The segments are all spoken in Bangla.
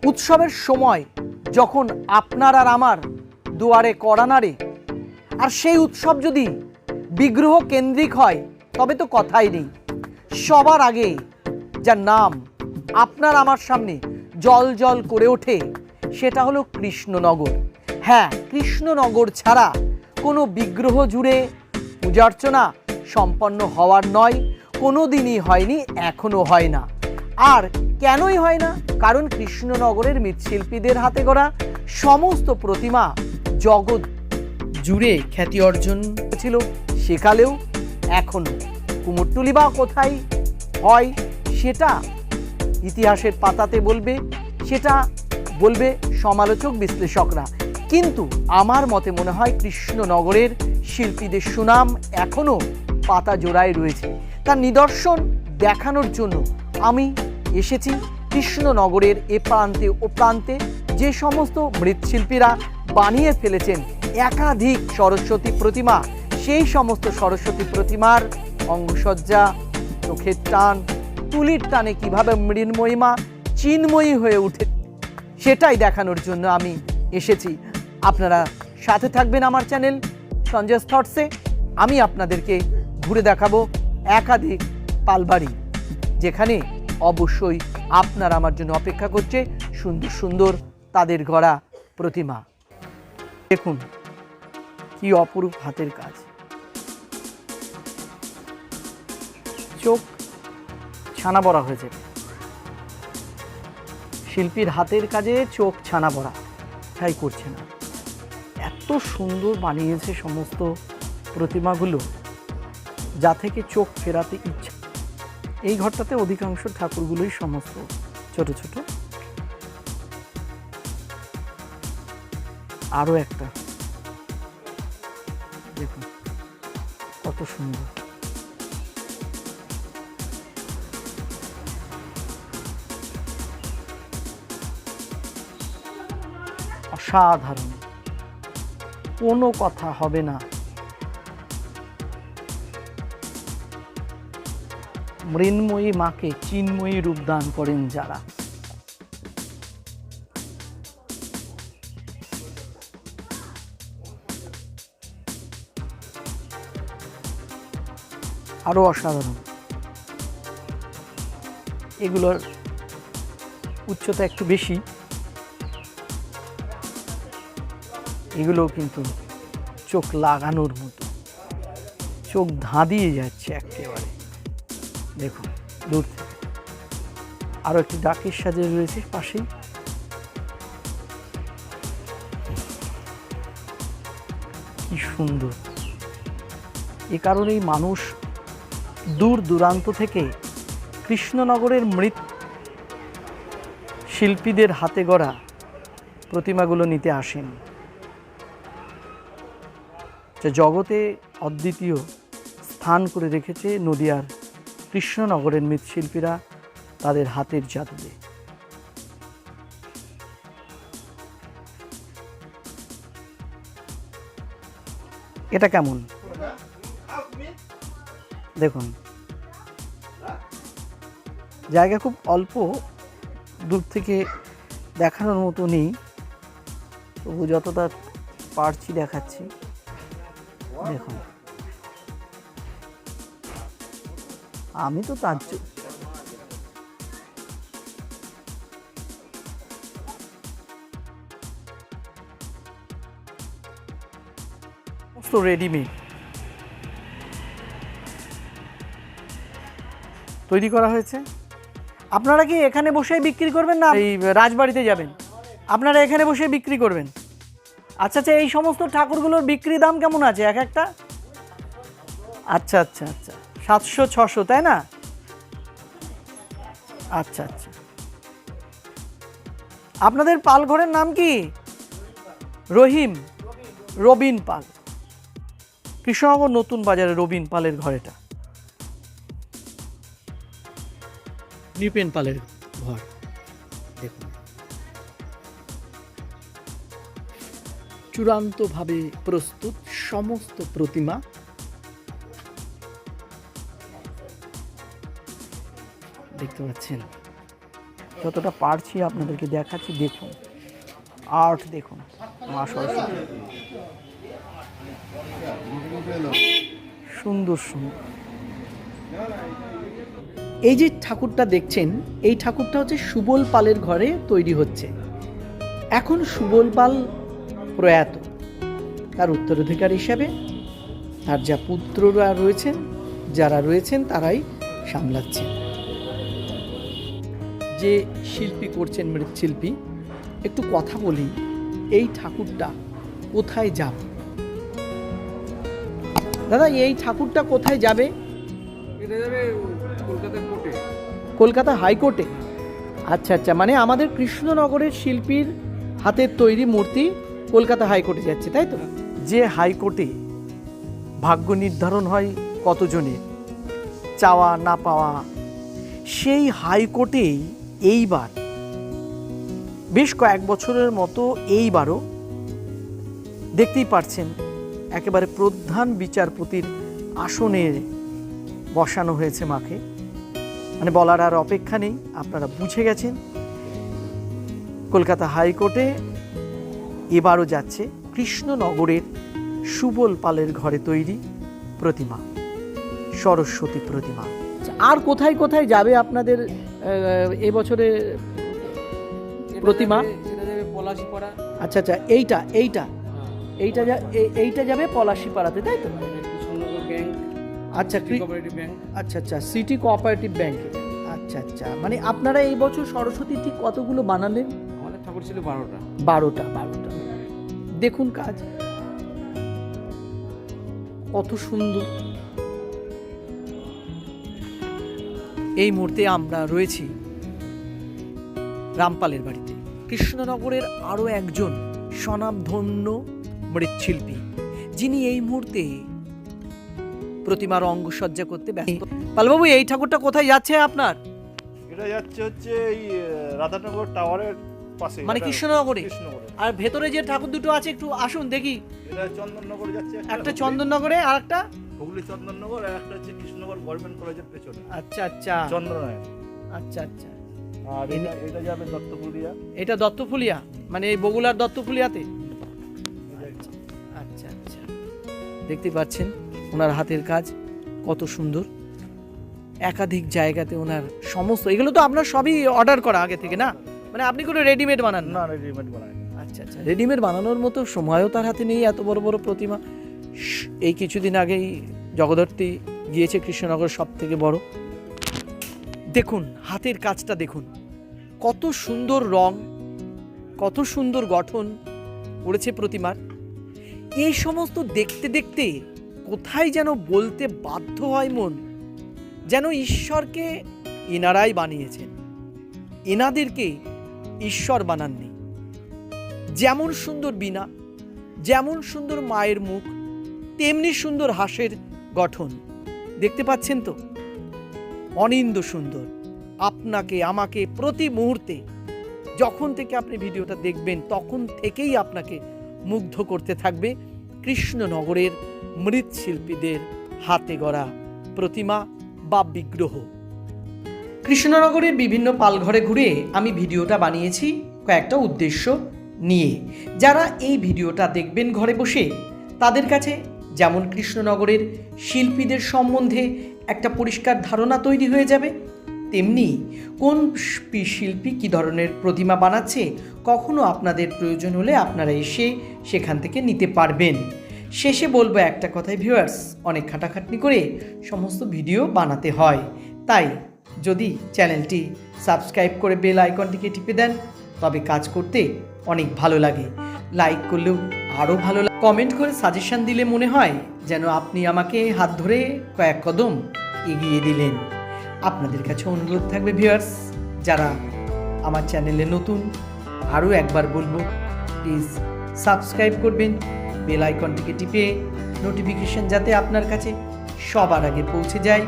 উৎসবের সময় যখন আপনার আর আমার দুয়ারে কড়া নাড়ে, আর সেই উৎসব যদি বিগ্রহ কেন্দ্রিক হয়, তবে তো কথাই নেই। সবার আগে যার নাম আপনার আমার সামনে জল জল করে ওঠে, সেটা হলো কৃষ্ণনগর। হ্যাঁ, কৃষ্ণনগর ছাড়া কোনো বিগ্রহ জুড়ে পূজার্চনা সম্পন্ন হওয়ার নয়, কোনো দিনই হয়নি, এখনো হয় না। আর কেনই হয় না? কারণ কৃষ্ণনগরের মৃৎশিল্পীদের হাতে গড়া সমস্ত প্রতিমা জগৎ জুড়ে খ্যাতি অর্জন ছিল, সেকালেও এখনো। কুমোরটুলি বা কোথায় হয় সেটা ইতিহাসের পাতাতে বলবে, সেটা বলবে সমালোচক বিশ্লেষকরা। কিন্তু আমার মতে মনে হয় কৃষ্ণনগরের শিল্পীদের সুনাম এখনো পাতা জোড়ায় রয়েছে। তার নিদর্শন দেখানোর জন্য আমি এসেছি কৃষ্ণনগরের এ প্রান্তে ও প্রান্তে। যে সমস্ত মৃৎশিল্পীরা বানিয়ে ফেলেছেন একাধিক সরস্বতী প্রতিমা, সেই সমস্ত সরস্বতী প্রতিমার অঙ্গসজ্জা, চোখের টান, তুলির টানে কিভাবে মৃন্ময়ীমা চিন্ময়ী হয়ে উঠে, সেটাই দেখানোর জন্য আমি এসেছি। আপনারা সাথে থাকবেন আমার চ্যানেল সঞ্জয় থটসে। আমি আপনাদেরকে ঘুরে দেখাবো একাধিক পালবাড়ি, যেখানে অবশ্যই আপনার আমার জন্য অপেক্ষা করছে সুন্দর সুন্দর তাদের গড়া প্রতিমা। দেখুন কি অপরূপ হাতের কাজ, চোখ ছানা বড়া হয়েছে। শিল্পীর হাতের কাজে চোখ ছানা বড়া, ছাই করছে না। এত সুন্দর বানিয়েছে সমস্ত প্রতিমাগুলো, যা থেকে চোখ ফেরাতে ইচ্ছা। এই ঘরটাতে অধিকাংশ ঠাকুরগুলোই সমস্ত ছোট ছোট। আরো একটা দেখুন কত সুন্দর। অসাধারণ, কোনো কথা হবে না। মৃন্ময়ী মাকে চিন্ময়ী রূপ দান করেন যারা। আরো অসাধারণ। এগুলোর উচ্চতা একটু বেশি, এগুলো কিন্তু চোখ লাগানোর মতো, চোখ ধাঁধিয়ে যাচ্ছে একেবারে। দেখুন দূর থেকে। আরো একটি ডাকের সাজে রয়েছে পাশেই। কি সুন্দর! এ কারণেই মানুষ দূর দূরান্ত থেকে কৃষ্ণনগরের মৃৎ শিল্পীদের হাতে গড়া প্রতিমাগুলো নিতে আসেন। যা জগতে অদ্বিতীয় স্থান করে রেখেছে নদিয়ার কৃষ্ণনগরের মৃৎশিল্পীরা তাদের হাতের জাদুতে। এটা কেমন দেখুন, জায়গা খুব অল্প, দূর থেকে দেখানোর মতো নেই, তবু যতটা পারছি দেখাচ্ছি। দেখুন, আমি তো তার সমস্ত রেডিমেড তৈরি করা হয়েছে। আপনারা কি এখানে বসে বিক্রি করবেন না এই রাজবাড়িতে যাবেন? আপনারা এখানে বসে বিক্রি করবেন? আচ্ছা আচ্ছা, এই সমস্ত ঠাকুরগুলোর বিক্রি দাম কেমন আছে এক একটা? আচ্ছা আচ্ছা আচ্ছা, 700-600 তাই না? আচ্ছা আচ্ছা। আপনাদের পাল ঘরের নাম কি? রহিম, রবিন পাল। কৃষ্ণনগর নতুন বাজারে রবিন পালের ঘর। এটা নৃপেন পালের ঘর। দেখুন, চূড়ান্তভাবে প্রস্তুত সমস্ত প্রতিমা। দেখতে পাচ্ছেন, যতটা পারছি আপনাদেরকে দেখাচ্ছি। দেখুন আর্ট, দেখুন মা সরস্বতী, সুন্দর সুন্দর। এই যে ঠাকুরটা দেখছেন, এই ঠাকুরটা হচ্ছে সুবল পালের ঘরে তৈরি হচ্ছে। এখন সুবল পাল প্রয়াত, তার উত্তরাধিকার হিসাবে তার যা পুত্ররা রয়েছেন, যারা রয়েছেন তারাই সামলাচ্ছেন। যে শিল্পী করছেন, মৃৎশিল্পী, একটু কথা বলি, এই ঠাকুরটা কোথায় যাবে দাদা? এই ঠাকুরটা কোথায় যাবে? এটা যাবে কলকাতা কোর্টে, কলকাতা হাইকোর্টে। আচ্ছা আচ্ছা, মানে আমাদের কৃষ্ণনগরের শিল্পীর হাতের তৈরি মূর্তি কলকাতা হাইকোর্টে যাচ্ছে, তাই তো? যে হাইকোর্টে ভাগ্য নির্ধারণ হয় কতজনের, চাওয়া না পাওয়া, সেই হাইকোর্টেই এইবার বেশ কয়েক বছরের মতো এইবারও দেখতেই পারছেন একেবারে প্রধান বিচারপতির আসনে বসানো হয়েছে মাকে। মানে বলার আর অপেক্ষা নেই, আপনারা বুঝে গেছেন। কলকাতা হাইকোর্টে এবারও যাচ্ছে কৃষ্ণনগরের সুবল পালের ঘরে তৈরি প্রতিমা, সরস্বতী প্রতিমা। আর কোথায় কোথায় যাবে আপনাদের এবছরে প্রতিমা? এটা যাবে পলাশীপাড়া। আচ্ছা আচ্ছা, এইটা যাবে পলাশীপাড়াতে, তাই তো? কৃষ্ণনগর ব্যাংক, আচ্ছা, কোঅপারেটিভ ব্যাংক। আচ্ছা আচ্ছা, সিটি কোঅপারেটিভ ব্যাংকে। আচ্ছা আচ্ছা, মানে আপনারা এই বছর সরস্বতী ঠিক কতগুলো বানালেন? আমাদের ঠাকুর ছিল 12টা। 12টা। দেখুন কাজ কত সুন্দর। এই মুহূর্তে আমরা রয়েছি রামপালের বাড়িতে, কৃষ্ণনগরের আরও একজন স্বনামধন্য মৃৎশিল্পী, যিনি এই মুহূর্তে প্রতিমার অঙ্গসজ্জা করতে ব্যস্ত। পালবাবু, এই ঠাকুরটা কোথায় যাচ্ছে আপনার? এটা যাচ্ছে হচ্ছে এই রাধানগর টাওয়ারের পাশে, মানে কৃষ্ণনগরে। কৃষ্ণনগরে। আর ভেতরে যে ঠাকুর দুটো আছে একটু আসুন দেখি। এটা চন্দননগর যাচ্ছে, একটা চন্দননগরে আর একটা হুগলি চন্দননগর, আর একটা হচ্ছে কৃষ্ণনগর গভর্নমেন্ট কলেজের পেছনে আচ্ছা আচ্ছা চন্দ্রনারায়ণ। আচ্ছা আচ্ছা, আর এটা যাবে দত্তপুরিয়া। এটা দত্তফুলিয়া, মানে এই বগুড়ার দত্তফুলিয়াতে। আচ্ছা আচ্ছা, দেখতে পাচ্ছেন ওনার হাতের কাজ কত সুন্দর। একাধিক জায়গাতে ওনার সমস্ত, এগুলো তো আপনার সবই অর্ডার করা আগে থেকে, না? মানে আপনি কোনো রেডিমেড বানান না? না, রেডিমেড বানায়। আচ্ছা আচ্ছা, রেডিমেড বানানোর মতো সময়ও তার হাতে নেই। এত বড় বড় প্রতিমা, এই কিছুদিন আগেই জগদ্ধাত্রী গিয়েছে কৃষ্ণনগর, সব থেকে বড়। দেখুন হাতের কাজটা, দেখুন কত সুন্দর রং, কত সুন্দর গঠন করেছে প্রতিমার। এই সমস্ত দেখতে দেখতে কোথায় যেন বলতে বাধ্য হয় মন, যেন ঈশ্বরকে এনারাই বানিয়েছেন, এনাদেরকে ঈশ্বর বানাননি। যেমন সুন্দর বীণা, যেমন সুন্দর মায়ের মুখ, তেমনি সুন্দর হাসের গঠন। দেখতে পাচ্ছেন তো, অনিন্দ্য সুন্দর। আপনাকে আমাকে প্রতি মুহূর্তে, যখন থেকে আপনি ভিডিওটা দেখবেন তখন থেকেই আপনাকে মুগ্ধ করতে থাকবে কৃষ্ণনগরের মৃৎশিল্পীদের হাতে গড়া প্রতিমা বা বিগ্রহ। কৃষ্ণনগরের বিভিন্ন পালঘরে ঘুরে আমি ভিডিওটা বানিয়েছি কয়েকটা উদ্দেশ্য নিয়ে। যারা এই ভিডিওটা দেখবেন ঘরে বসে, তাদের কাছে যেমন কৃষ্ণনগরের শিল্পীদের সম্বন্ধে একটা পরিষ্কার ধারণা তৈরি হয়ে যাবে, তেমনি কোন শিল্পী কী ধরনের প্রতিমা বানাচ্ছে কখনো আপনাদের প্রয়োজন হলে আপনারা এসে সেখান থেকে নিতে পারবেন। শেষে বলবো একটা কথাই ভিউয়ার্স, অনেক খাটাখাটনি করে সমস্ত ভিডিও বানাতে হয়, তাই যদি চ্যানেলটি সাবস্ক্রাইব করে বেল আইকনটিকে টিপে দেন তবে কাজ করতে অনেক ভালো লাগে। লাইক করলেও আরও ভালো লাগে। কমেন্ট করে সাজেশন দিলে মনে হয় যেন আপনি আমাকে হাত ধরে কয়েক কদম এগিয়ে দিলেন। আপনাদের কাছে অনুরোধ থাকবে ভিউয়ার্স, যারা আমার চ্যানেলে নতুন, আরও একবার বলবো প্লিজ সাবস্ক্রাইব করবেন, বেল আইকনটিকে টিপে নোটিফিকেশন যাতে আপনার কাছে সবার আগে পৌঁছে যায়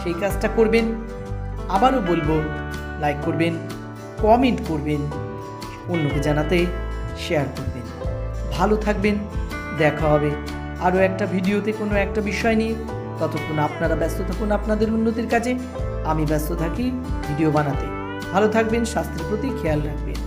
সেই কাজটা করবেন। আবারও বলবো লাইক করবেন, কমেন্ট করবেন, অন্যকে জানাতে শেয়ার করবেন। ভালো থাকবেন, দেখা হবে আরও একটা ভিডিওতে কোনো একটা বিষয় নিয়ে। ততক্ষণ আপনারা ব্যস্ত থাকুন আপনাদের উন্নতির কাজে। আমি ব্যস্ত থাকি ভিডিও বানাতে। ভালো থাকবেন, স্বাস্থ্যের প্রতি খেয়াল রাখবেন।